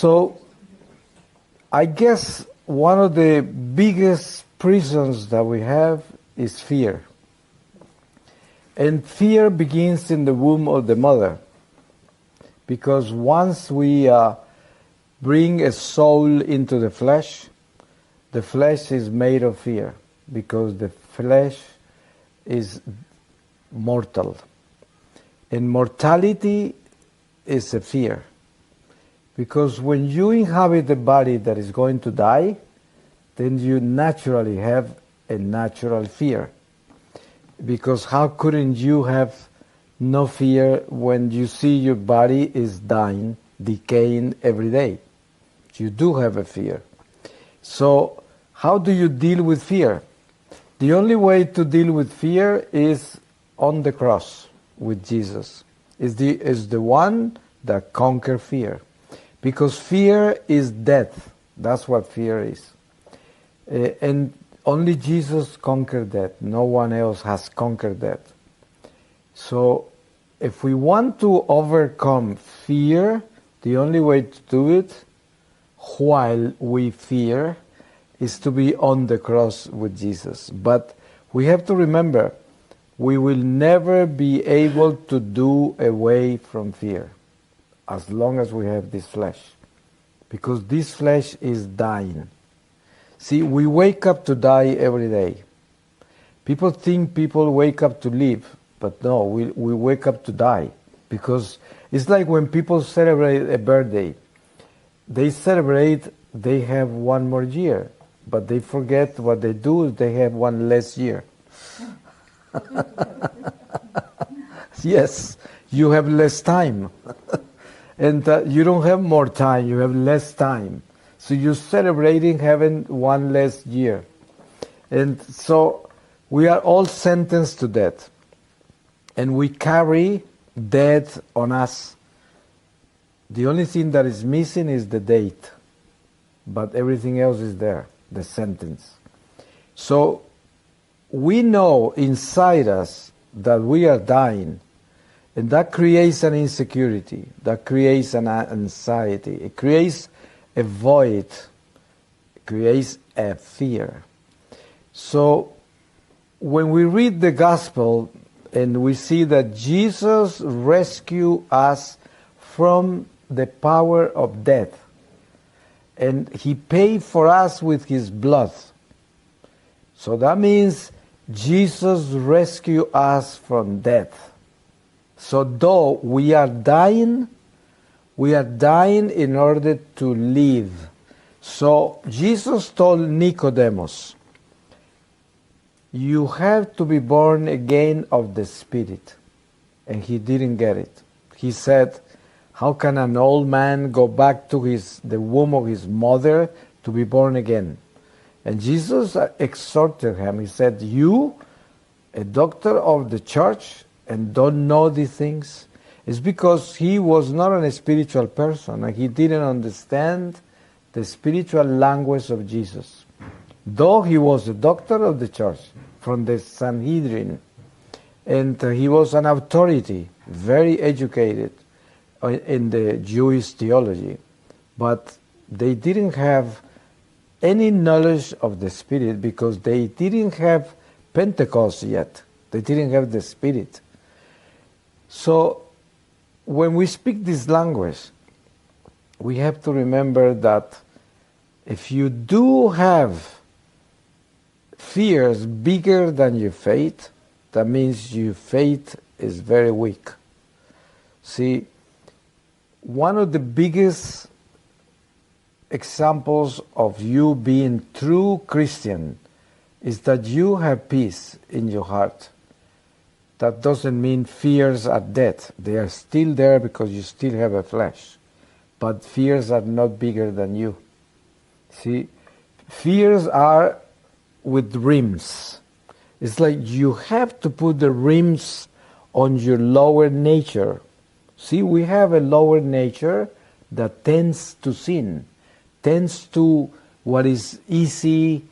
So I guess one of the biggest prisons that we have is fear. And fear begins in the womb of the mother. Because once we bring a soul into the flesh is made of fear. Because the flesh is mortal. And mortality is a fear. Because when you inhabit a body that is going to die, then you naturally have a natural fear. Because how couldn't you have no fear when you see your body is dying, decaying every day? You do have a fear. So how do you deal with fear? The only way to deal with fear is on the cross with Jesus. Is the one that conquers fear. Because fear is death. That's what fear is. And only Jesus conquered that. No one else has conquered that. So if we want to overcome fear, the only way to do it while we fear is to be on the cross with Jesus. But we have to remember, we will never be able to do away from fear as long as we have this flesh. Because this flesh is dying. See, we wake up to die every day. People think people wake up to live, but no, we wake up to die. Because it's like when people celebrate a birthday. They celebrate, they have one more year, but they forget what they do is they have one less year. Yes, you have less time. And you don't have more time, you have less time. So you're celebrating having one less year. And so we are all sentenced to death. And we carry death on us. The only thing that is missing is the date. But everything else is there, the sentence. So we know inside us that we are dying. And that creates an insecurity, that creates an anxiety, it creates a void, it creates a fear. So when we read the gospel and we see that Jesus rescued us from the power of death, and He paid for us with His blood. So that means Jesus rescued us from death. So though we are dying in order to live. So Jesus told Nicodemus, you have to be born again of the Spirit. And he didn't get it. He said, how can an old man go back to the womb of his mother to be born again? And Jesus exhorted him. He said, you, a doctor of the church, and don't know these things? It's because he was not a spiritual person and he didn't understand the spiritual language of Jesus. Though he was a doctor of the church from the Sanhedrin, and he was an authority, very educated in the Jewish theology, but they didn't have any knowledge of the Spirit because they didn't have Pentecost yet. They didn't have the Spirit. So when we speak this language, we have to remember that if you do have fears bigger than your faith, that means your faith is very weak. See, one of the biggest examples of you being true Christian is that you have peace in your heart. That doesn't mean fears are dead. They are still there because you still have a flesh. But fears are not bigger than you. See, fears are with rims. It's like you have to put the rims on your lower nature. See, we have a lower nature that tends to sin, tends to what is easy,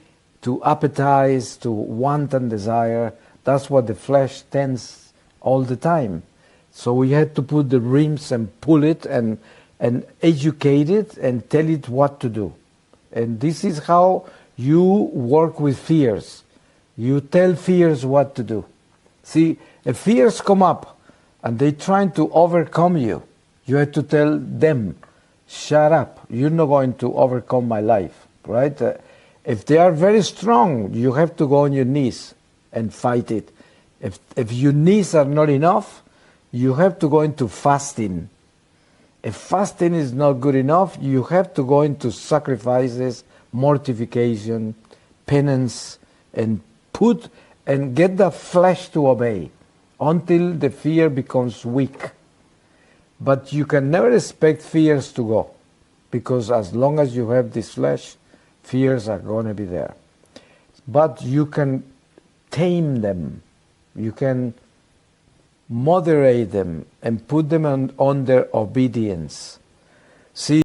to appetize, to want and desire. That's what the flesh tends all the time. So we had to put the rims and pull it and and educate it and tell it what to do. And this is how you work with fears. You tell fears what to do. See, if fears come up and they're trying to overcome you, you have to tell them, shut up, you're not going to overcome my life, right? If they are very strong, you have to go on your knees and fight it. If your knees are not enough, you have to go into fasting. If fasting is not good enough, you have to go into sacrifices, mortification, penance, and get the flesh to obey until the fear becomes weak. But you can never expect fears to go, because as long as you have this flesh, fears are going to be there. But you can tame them. You can moderate them and put them on their obedience. See,